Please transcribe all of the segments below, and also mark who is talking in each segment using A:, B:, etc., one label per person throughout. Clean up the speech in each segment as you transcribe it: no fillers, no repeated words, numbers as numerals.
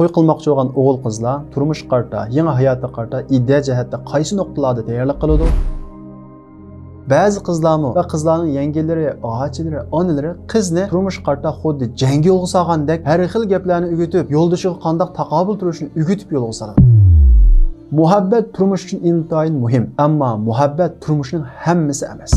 A: to'y qilmoqchi bo'lgan o'g'il qizlar turmush qarta, yangi hayotga qarta ideya jihatda qaysi nuqtalarda tayyorlik qiladi? Ba'zi qizlarmi va qizlarning yengillari, og'achilari, onalari qizni turmush qarta xuddi jangi yo'lga solgandek har xil gaplarni o'rgatib, yo'ldoshiga qanday taqobil turishni o'rgatib yo'lga soladi. Muhabbat turmush uchun intayin muhim, ammo muhabbat turmushning hammasi emas.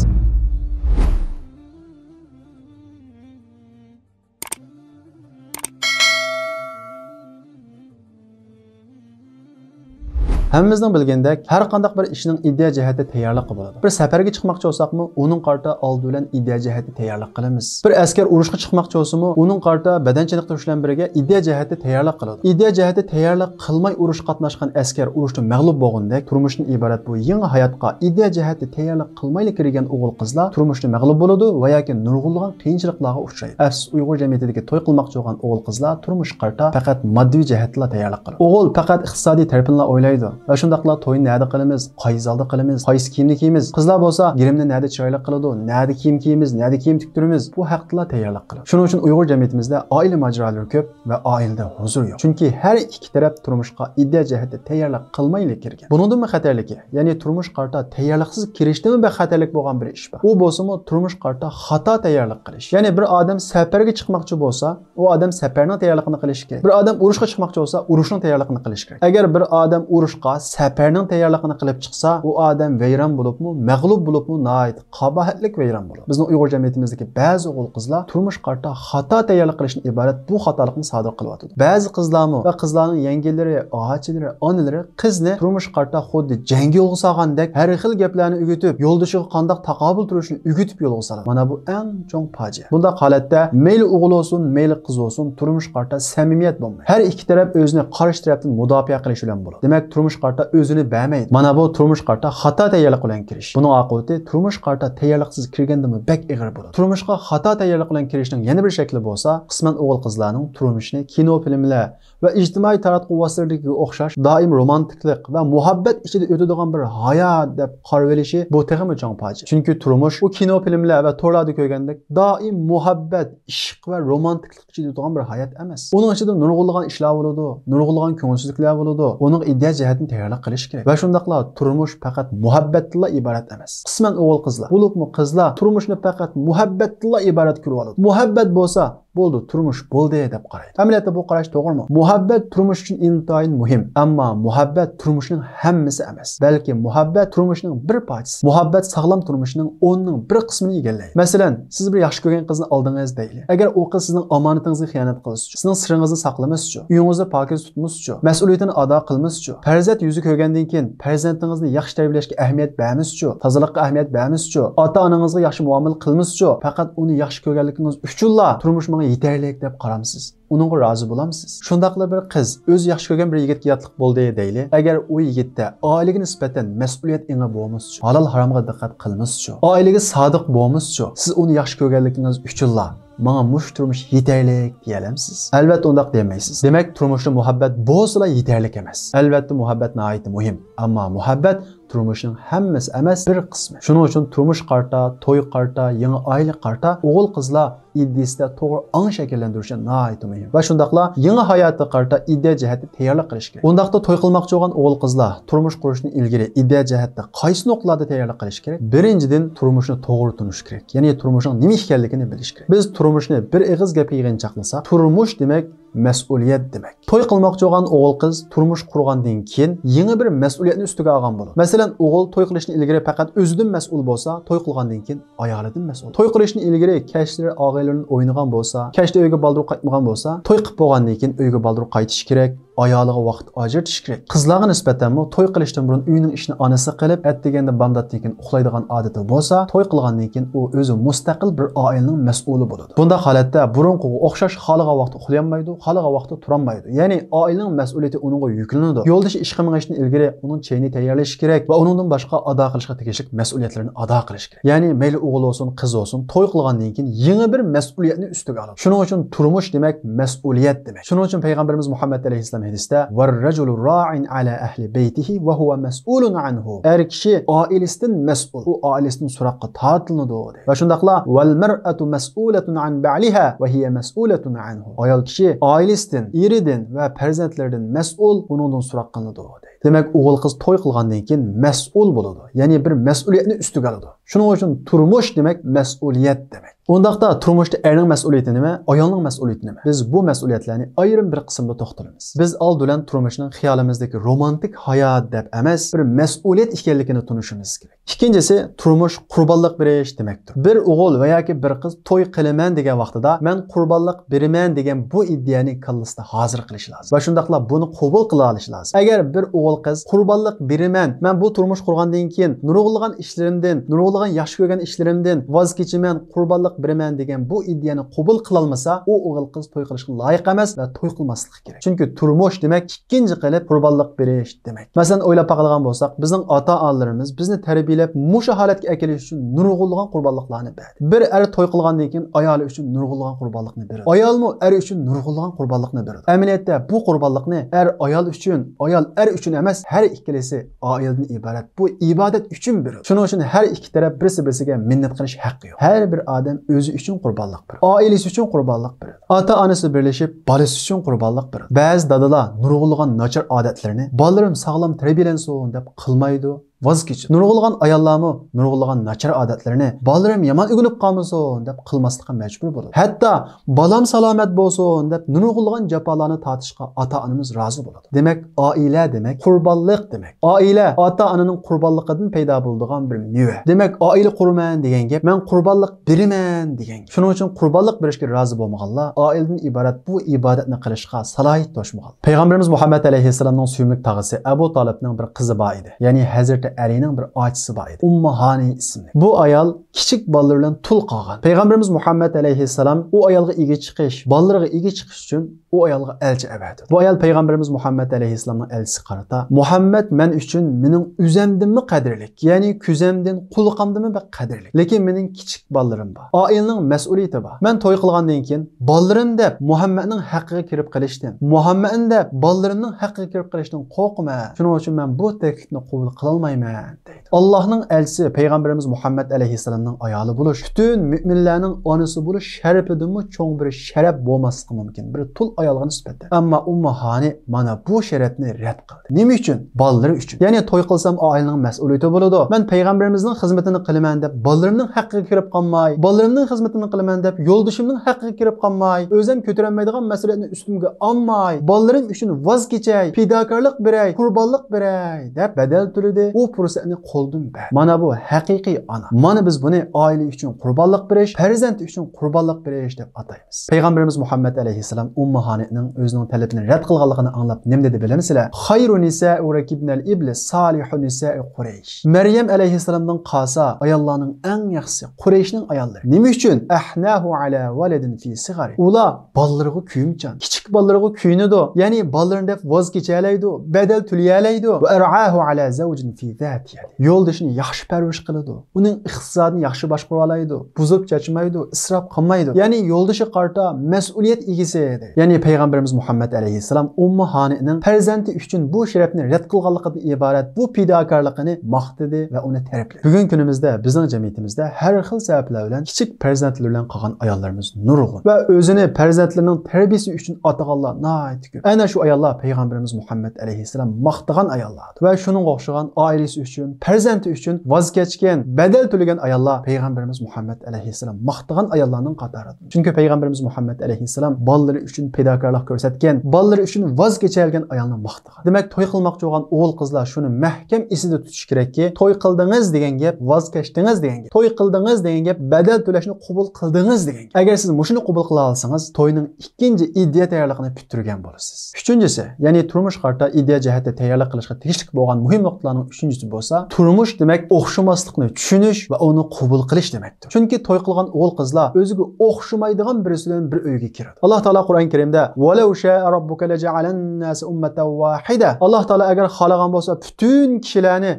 A: Hammamizning bilgandek, har qanday bir ishning ideya jihati tayyorligi bo'ladi. Bir safarga chiqmoqchi bo'lsakmi, uning qarta oldi bilan ideya jihati tayyorlik qilamiz. Bir askar urushga chiqmoqchi bo'lsa-mu, uning qarta badan chiniqtirish bilan birga ideya jihati tayyorlik qiladi. Ideya jihati tayyorlik qilmay urush qatnashgan askar urushda mag'lub bo'lgandek, turmushning iborat bu yangi hayotga ideya jihati tayyorlik qilmayli kirgan o'g'il qizlar turmushda mag'lub bo'ladi va yoki nurg'unlagan qiyinchiliklarga uchraydi. Afsus, Uyg'ur jamiyatidagi to'y qilmoqchi bo'lgan o'g'il qizlar turmush qarta faqat moddiy jihatla tayyorlik qiladi. O'g'il faqat iqtisodiy tarafini o'ylaydi. Va shundaqla to'yni nada qilamiz, qaysi zalda qilamiz, qaysi kiyimni kiyamiz. Qizlar bo'lsa, girimni nada chiroyli qiladi, nada kiyim kiyamiz, nada kiyim tiktiramiz. Bu haqda tayyorlik qiladi. Shuning uchun Uyg'ur jamiyatimizda oila majralari ko'p va oilada huzur yo'q. Chunki har ikki taraf turmushga ideya jihati tayyorlik qilmaylik kirgan. Buningdan xatarligi, ya'ni turmush qarta tayyorliksiz kirishdan bir xatarlik bo'lgan bir ish bor. U bo'lsa-mu turmush qarta xato tayyorlik qilish. Ya'ni bir odam safarga chiqmoqchi bo'lsa, u odam safarning tayyorligini qilishi kerak. Bir odam urushga chiqmoqchi bo'lsa, urushning tayyorligini qilishi kerak. Agar bir odam urushga safarning tayyorligini qilib chiqsa, u odam vayron bo'libmi, mag'lub bo'libmi, nihoyat qabohatlik vayron bo'ladi. Bizning Uyg'ur jamiyatimizdagi ba'zi o'g'il qizlar turmush qarta xato tayyorlik qilishdan iborat bu xatolikni sodir qilyapti. Ba'zi qizlarmi va qizlarning yengillari, og'achilari, onalari qizni turmush qarta xuddi jangi yo'lga solgandek har xil gaplarni o'rgatib, yo'ldoshiga qanday taqobil turishni o'rgatib yo'lga soladi. Mana bu eng chong fojia. Bunda holatda mayli o'g'il bo'lsin, mayli qiz bo'lsin, turmush qarta samimiyat bo'lmaydi. Har ikki taraf o'zini qarshi tarafdan mudofaa qilish bilan bo'ladi. Demak, turmush qarta o'zini bermaydi. Mana bu turmush qarta xato tayyorlik bilan kirish. Buning oqibati turmush qarta tayyorliksiz kirgandimi bak ig'ir bo'ladi. Turmushga xato tayyorlik bilan kirishning yana bir shakli bo'lsa, qisman o'g'il qizlarning turmushini kino filmlar va ijtimoiy taratquv vositasiga o'xshash doim romantiklik va muhabbat ichida o'tadigan bir hayot deb qarab olishi bu texmi chong fojia. Chunki turmush u kino filmlar va to'rlarda ko'rgandek doim muhabbat, ishq va romantiklik ichida o'tadigan bir hayot emas. Uning ichida nurg'unlagan ishlar bo'ladi, nurg'unlagan ko'ngilsizliklar bo'ladi. Uning ideya jihatini tayyorlik qilish kerak. Va shundaqla turmush faqat muhabbatdan iborat emas. Qisman o'g'il qizlar, bo'libmi qizlar turmushni faqat muhabbatdan iborat ko'rib oladi. Muhabbat bo'lsa bo'ldi, turmush bo'ldi deb qaraydi. Amaliyotda bu qarash to'g'rimi? Muhabbat turmush uchun intayin muhim, ammo muhabbat turmushning hammasi emas. Balki muhabbat turmushning bir parchasi. Muhabbat sog'lom turmushning 10ning bir qismini egallaydi. Masalan, siz bir yaxshi ko'rgan qizni oldingiz deyli. Agar u qiz sizning omonatingizni xiyonat qilsa, sizning siringizni saqlamascha, uyingizni pokiz tutmascha, mas'uliyatini ado qilmascha, farzand yuzi ko'rgandan keyin farzandingizni yaxshi tarbiyalashga ahamiyat bermascha, tozalikka ahamiyat bermascha, ota-onangizga yaxshi muomala qilmascha, faqat uni yaxshi ko'rganligingiz uchunla turmushga yetarlik deb qaramsiz. Uningga rozi bo'lamsiz. Shundaqla bir qiz o'zi yaxshi ko'rgan bir yigitga yotliq bo'ldi deyli. Agar u yigitda oilaga nisbatan mas'uliyat inga bo'lmasa, halol haromga diqqat qilmasa, oilaga sodiq bo'lmasa, siz uni yaxshi ko'rganligingiz uchunla "Menga mush turmush yetarlik" deyalamsiz. Albatta undaq demaysiz. Demak, turmushda muhabbat bo'lsa yetarlik emas. Albatta muhabbat nihoyat muhim, ammo muhabbat turmushning hammasi emas, bir qismi. Shuning uchun turmush qarta, to'y qarta, yangi oila qarta o'g'il qizlar ideyasida to'g'ri ong shakllantirishi nihoyat muhim. Va shundaqla yangi hayotga qarta ideya jihati tayyorlik qilish kerak. Undaqda to'y qilmoqchi bo'lgan o'g'il qizlar turmush qurishni ilgari ideya jihatda qaysi nuqtalarda tayyorlik qilish kerak? Birinchidan turmushni to'g'ri tunish kerak. Ya'ni turmushning nima ekanligini bilish kerak. Biz turmushni bir ig'iz gapga yig'inchoqlasak, turmush demak mas'uliyat demak. To'y qilmoqchi bo'lgan o'g'il qiz turmush qurgandan keyin yangi bir mas'uliyatni ustiga olgan bo'ladi. Masalan, o'g'il to'y qilishni ilgari faqat o'zidan mas'ul bo'lsa, to'y qilgandan keyin ayolidan mas'ul. To'y qilishni ilgari kashlari og'aylarning o'ynagan bo'lsa, kashda uyga baldur qaytmagan bo'lsa, to'y qilib bo'lgandan keyin uyga baldur qaytish kerak. Ayoliga vaqt ajratish kerak. Qizlarga nisbatan to'y qilishdan burun uyning ishini onasi qilib, atdeganda bamdatdan keyin uxlaydigan odati bo'lsa, to'y qilgandan keyin u o'zi mustaqil bir oilaning mas'uli bo'ladi. Bunda holatda burunqiga o'xshash xoliga vaqt uxlayolmaydi, xoliga vaqtda turolmaydi. Ya'ni oilaning mas'uliyati uningga yuklanadi. Yo'ldoshi ishga minishdan ilgari uning chayini tayyorlash kerak va uningdan boshqa ado qilishga tegishli mas'uliyatlarni ado qilish kerak. Ya'ni mayli o'g'il bo'lsin, qiz bo'lsin, to'y qilgandan keyin yangi bir mas'uliyatni ustiga oladi. Shuning uchun turmush demak mas'uliyat demak. Shuning uchun payg'ambarimiz Muhammad alayhisalom hadisda "Var-raculu ra'in ala ahli beytihi ve huve mes'ulun anhu." Er kishi oilasidan mas'ul, u oilasidan so'roqqa tortiladi deydi. Va shundaqla "Vel mer'atu mes'ulatun an ba'liha ve hiye mes'ulatun anhu." Ayol kishi oilasidan, eridan va farzandlaridan mas'ul, uningdan so'roq qilinadi deydi. Demak, o'g'il qiz to'y qilgandan keyin mas'ul bo'ladi. Ya'ni bir mas'uliyatni ustiga oladi. Shuning uchun turmush demak mas'uliyat demak. Undaqda turmushda erning mas'uliyati nima, ayolning mas'uliyati nima? Biz bu mas'uliyatlarni ayrim bir qismda to'xtalamiz. Biz oldidan turmushning xiyolimizdagi romantik hayot deb emas, bir mas'uliyat ekanligini tunishimiz kerak. Ikkinchisi, turmush qurbonlik berish demakdir. Bir o'g'il va yoki bir qiz to'y qilaman degan vaqtida men qurbonlik beraman degan bu iddiani kallasida hozir qilish lozim. Va shundaqla buni qabul qila olish lozim. Agar bir o'g'il qiz qurbonlik beraman, men bu turmush qurgandan keyin nurg'ulg'an ishlarimdan, nurg'ulg'an yaxshi ko'rgan ishlarimdan voz kechaman, qurbonlik beraman degan bu iddiani qabul qila olmasa, u o'g'il qiz to'y qilishga loyiq emas va to'y qilmaslik kerak. Chunki turmush demak ikkinchi qilib qurbonlik berish demak. Masalan, o'ylab baqilgan bo'lsak, bizning ota-onalarimiz bizni tarbiyalab mushu holatga akelish uchun nurg'ulg'an qurbonliklarni berdi. Bir er to'y qilgandan keyin ayoli uchun nurg'ulg'an qurbonlikni beradi. Ayolmi er uchun nurg'ulg'an qurbonlikni beradi. Amaliyotda bu qurbonlikni er ayol uchun, ayol er uchun emas, har ikkalasi oiladan iborat. Bu ibodat uchun beradi. Shuning uchun har ikki taraf birisi-birisiga minnat qilish haqqi yo'q. Har bir odam o'zi uchun qurbonlik beradi. Oilasi uchun qurbonlik beradi. Ota-onasi birlashib, bolasi uchun qurbonlik beradi. Ba'zi dadalar nurg'ulg'an nachar odatlarni "Bolalarim sog'lom tarbiyalansin" deb qilmaydi. Voz kechadi. Nurg'ulg'an ayollarmi nurg'ulg'an nachar odatlarini "Bolalarim yomon o'rganib qolmasin" deb qilmaslikka majbur bo'ladi. Hatto "Bolam salomat bo'lsin" deb nurg'ulg'an jafolarni tortishga ota-onamiz rozi bo'ladi. Demak, oila demak qurbonlik demak. Oila ota-onaning qurbonligidan paydo bo'ladigan bir meva. Demak, oila qurman degan gap, men qurbonlik beraman degan gap. Shuning uchun qurbonlik berishga rozi bo'lmaganlar oiladan iborat bu ibodatni qilishga salohiyat to'shmagan. Payg'ambarimiz Muhammad alayhissalomning suyumli tog'asi Abu Talibning bir qizi bor edi. Ya'ni Hazrat Alining bir ochisi bor edi. Ummahani ismli. Bu ayol kichik bolalar bilan tul qolgan. Payg'ambarimiz Muhammad alayhissalom u ayolga ega chiqish, bolalarga ega chiqish uchun u ayolga elchi avatdi. Bu ayol Payg'ambarimiz Muhammad alayhissalomning elchisi qarata, "Muhammad men uchun mening uzamdinmi qadrlik, ya'ni kuzamdan qulqamdimi bir qadrlik. Lekin mening kichik bolalarim bor. Oilaning mas'uliyati bor. Men to'y qilgandan keyin bolalarim deb Muhammadning haqqiga kirib qilishdan, Muhammadning deb bolalarimning haqqiga kirib qilishdan qo'rqma. Shuning uchun men bu taklifni qabul qila olmayman" deydi. Allohning elchisi Payg'ambarimiz Muhammad alayhissalomning ayoli bo'lish, butun mu'minlarning onasi bo'lish sharafidanmi cho'ng bir sharaf bo'lmasligi mumkin. Bir tul ayolga nisbatan. Ammo Ummahani mana bu sharafni rad qildi. Nima uchun? Bolalari uchun. Ya'ni to'y qilsam oilaning mas'uliyati bo'ladi. Men payg'ambarimizning xizmatini qilaman deb bolalarimning haqqiga kirib qolmay, bolalarimning xizmatini qilaman deb yo'ldashimning haqqiga kirib qolmay, o'zim ko'tarolmaydigan mas'uliyatni ustimga olmay, bolalarim uchun voz kechay, fidokorlik beray, qurbonlik beray deb badal to'ladi. U fursatni qo'ldan berdi. Mana bu haqiqiy ona. Mana biz buni oila uchun qurbonlik berish, farzand uchun qurbonlik berish deb ataymiz. Payg'ambarimiz Muhammad alayhissalom Ummahanining o'zining talabini rad qilganligini anglab nima dedi bilamsizlar? "Xayru nisa'u rakibnal iblis salihun nisa'i Quraysh." Maryam alayhissalomning qasa ayollarning eng yaxshisi Qurayshning ayollari. Nima uchun? "Ahnahu ala waladin fi sigari." Ular bolalarga kuyimchan, kichik bolalarga kuyinadi. Ya'ni bolalarini deb voz kechalaydi, badal to'layalaydi. Va ar'ahu ala zawjin fi zati. Yo'ldashini yaxshi parvarish qiladi. Uning iqtisodini yaxshi boshqara oladi. Buzib chachmaydi, isrof qilmaydi. Ya'ni yo'ldashi qarta mas'uliyat egasi edi. Ya'ni payg'ambarimiz Muhammad alayhissalom Ummahanining farzandi uchun bu sharafni rad qilganligidan iborat bu fidokorligini maqtadi va uni ta'rifladi. Bugun kunimizda bizning jamiyatimizda har xil sabablar bilan kichik farzandlar bilan qolgan ayollarimiz nurg'un va o'zini farzandlarining tarbiyasi uchun ataganlar nihoyat ko'p. Ana shu ayollar payg'ambarimiz Muhammad alayhissalom maqtagan ayollar va shuning o'xshagan oilasi uchun, farzandi uchun voz kechgan, badal to'lagan ayollar payg'ambarimiz Muhammad alayhissalom maqtagan ayollarning qatoridir. Chunki payg'ambarimiz Muhammad alayhissalom bolalari uchun fidokorlik ko'rsatgan, bolalari uchun voz kechalgan ayolni maqtagan. Demak, to'y qilmoqchi bo'lgan o'g'il qizlar shuni mahkam esida tutish kerakki, to'y qildingiz degan gap voz kechdingiz degan gap. To'y qildingiz degan gap badal to'lashni qabul qildingiz degan gap. Agar siz mushuni qabul qila olsangiz, to'yning ikkinchi iddia tayyorligini bitirgan bo'lasiz. Uchinchisi, ya'ni turmush qarta iddia jihatda tayyorlik qilishga tegishli bo'lgan muhim nuqtalarning 3 Üçüncüsü bo'lsa, turmush demak o'xshamaslikni tushunish va uni qabul qilish demakdir. Chunki to'y qilgan o'g'il qizlar o'ziga o'xshamaydigan birisi bilan bir uyga kiradi. Alloh taolo Qur'on Karimda "Walau sha'a robbuka laja'alan nas ummatan wahida." Alloh taolo agar xohlagan bo'lsa, butun kishilarni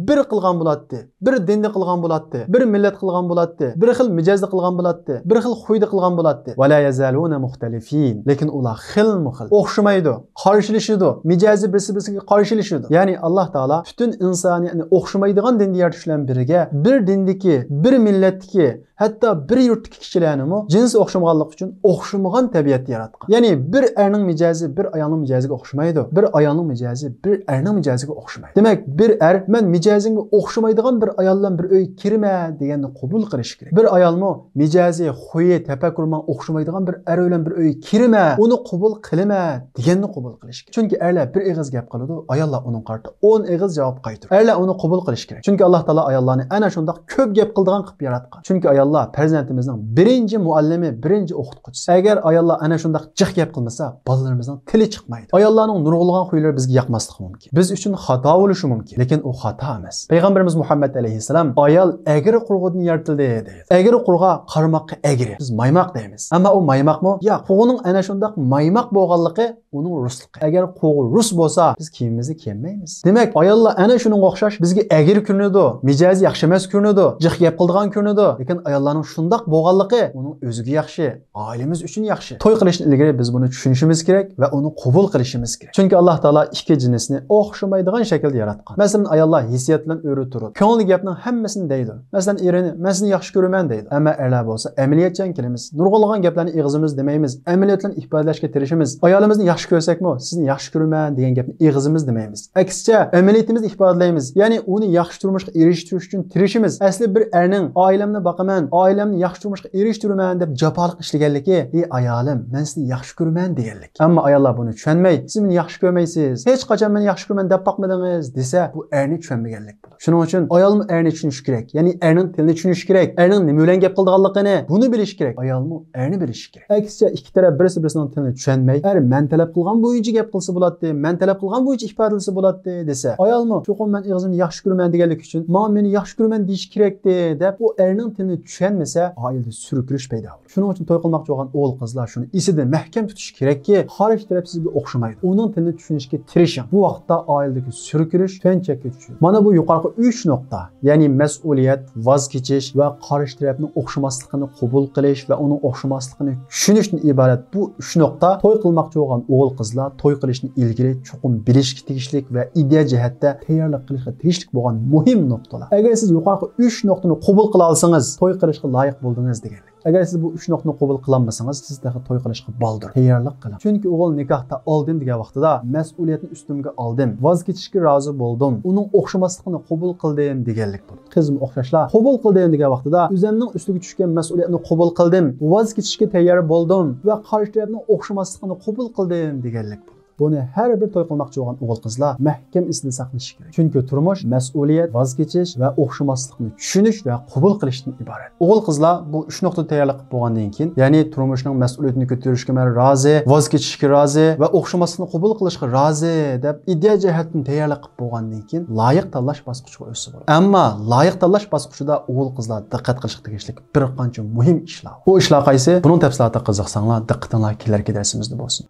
A: bir qilgan bo'ladi. Bir dinni qilgan bo'ladi. Bir millat qilgan bo'ladi. Bir xil mijozda qilgan bo'ladi. Bir xil xuyda qilgan bo'ladi. "Va la yazaluna muxtalifin." Lekin ular xil-muxil, o'xshamaydi, qarshilashadi. Mijozi birisi-birisiga qarshilashadi. Ya'ni Alloh taolo butun insoniyatni o'xshamaydigan dinni yaratishlar biriga, bir dindagi, bir millatdagi, hatto bir yurtdagi kishilarni jinsi o'xshamaganligi uchun o'xshamagan tabiatni yaratgan. Ya'ni bir erning mijozi bir ayolning mijoziga o'xshamaydi. Bir ayolning mijozi bir erning mijoziga o'xshamaydi. Demak, bir er men mijozimga o'xshamaydigan bir ayol bilan bir uy kirma deganni qabul qilish kerak. Bir ayolmi mijozi, xuyi, tafakkurman o'xshamaydigan bir er bilan bir uy kirma, uni qabul qilma deganni qabul qilish kerak. Chunki erlar bir og'iz gap qiladi, ayollar uning qarta 10 og'iz javob qaytaradi. Erlar uni qabul qilish kerak. Chunki Alloh taolo ayollarni ana shunday ko'p gap qiladigan qilib yaratgan. Chunki ayollar farzandimizning birinchi muallimi, birinchi o'qituvchisi. Agar ayollar ana shunday jiq gap qilmasa, bolalarimizning tili chiqmaydi. Ayollarning nurg'ulg'an xuylari bizga yoqmasligi mumkin. Biz uchun xato bo'lishi mumkin, lekin u xato emas. Payg'ambarimiz Muhammad alayhisalom ayol egri qurg'idan yaratildi deydi. Egri qurg'a qarmoqqa egri. Biz maymoq deymiz. Ammo u maymoqmi? Yo'q. Qurg'ining ana shunday maymoq bo'lganligi uning rusligi. Agar qurg'i rus bo'lsa, biz kiyimimizni kiymaymiz. Demak, ayollar ana shunga o'xshash bizga egri ko'rinadi, mijozi yaxshi emas ko'rinadi, jiq gap qildigan ko'rinadi. Lekin ayollarning shundoq bo'lganligi uning o'ziga yaxshi, oilamiz uchun yaxshi. To'y qilishdan ilgari biz buni tushunishimiz kerak va uni qabul qilishimiz kerak. Chunki Alloh taolo ikki jinsni o'xshamaydigan shaklda yaratgan. Masalan, ayollar hissiyat bilan o'ri turadi. Ko'ngli gapning hammasini deydi. Masalan, erini men seni yaxshi ko'raman deydi. Ammo erlar bo'lsa, amaliyatchan kelamiz. Nurg'ulg'an gaplarni ig'izimiz demaymiz. Amaliyat bilan ifodalashga tirishimiz. Ayolimizni yaxshi ko'rsakmi, sizni yaxshi ko'raman degan gapni ig'izimiz demaymiz. Aksicha, amaliyatimizni ifodalaymiz. Ya'ni uni yaxshi turmushga erishtirish uchun tirishimiz. Asli bir erning oilamni boqaman, oilamni yaxshi turmushga erishtiraman deb jafoliq ishlaganligi, "Ey ayolim, men sizni yaxshi ko'raman" deganlik. Ammo ayollar buni tushunmay, "Siz meni yaxshi ko'rmaysiz, hech qachon meni yaxshi ko'raman deb boqmadingiz" desa, bu erni tushunmaganlik bo'ladi. Shuning uchun ayolmi erni tushunish kerak. Ya'ni erning tilini tushunish kerak. Erning nima bilan gap qildiganligini buni bilish kerak. Ayolmi erni bilish kerak. Aksicha ikki taraf birisi-birisining tilini tushunmay, "Er men talab qilgan bo'yicha gap qilsa bo'ladi, men talab qilgan bo'yicha ifodalasa bo'ladi" desa, ayolmi "Cho'qim men o'zimni yaxshi ko'raman" deganlik uchun "Men yaxshi ko'raman" deyish kerakdi deb u erning tilini tushunmasa, oilada surkilish paydo bo'ladi. Shuning uchun to'y qilmoqchi bo'lgan o'g'il qizlar shuni esida mahkam tutish kerakki, xorij taraf sizga o'xshamaydi. Uning tilini tushunishga tirishing. Bu vaqtda oiladagi surkilish fanchakka tushadi. Mana bu yuqorqi 3 nuqta, ya'ni mas'uliyat, voz kechish va xorij tarafning o'xshamasligini qabul qilish va uning o'xshamasligini tushunishdan iborat bu 3 nuqta to'y qilmoqchi bo'lgan o'g'il qizlar to'y qilishni ilgari chuqur bilishga tegishlik va ideya jihatda tayyorlik qilishga tegishlik bo'lgan muhim nuqtalar. Agar siz yuqorqi 3 nuqtani qabul qila olsangiz, to'y qilishga loyiq bo'ldingiz deganlik. Agar siz bu 3 nuqtani qabul qilolmasangiz, siz daha to'y qilishga boldir. Tayyorlik qiling. Chunki o'g'il nikohda oldim degan vaqtida mas'uliyatni ustimga oldim, voz kechishga rozi bo'ldim, uning o'xshamasligini qabul qildim deganlik bo'ladi. Qizim o'xshashlar qabul qildim degan vaqtida o'zimning ustiga tushgan mas'uliyatni qabul qildim, voz kechishga tayyor bo'ldim va qarshi tarafning o'xshamasligini qabul qildim deganlik bo'ladi. Buni har bir to'y qilmoqchi bo'lgan o'g'il qizlar mahkam esida saqlashi kerak. Chunki turmush mas'uliyat, voz kechish va o'xshamaslikni tushunish va qabul qilishdan iborat. O'g'il qizlar bu 3 nuqta tayyorlik bo'lgandan keyin, ya'ni turmushning mas'uliyatini ko'tarishga men rozi, voz kechishga rozi va o'xshamaslikni qabul qilishga rozi deb ideya jihatdan tayyorlik qilib bo'lgandan keyin loyiq tanlash bosqichiga o'tsa bo'ladi. Ammo loyiq tanlash bosqichida o'g'il qizlar diqqat qilishga tegishli bir qancha muhim ishlar. Bu ishlar qaysi? Buning tafsilotida qiziqsanglar, diqqatinglar kelarki darsimizda bo'lsin.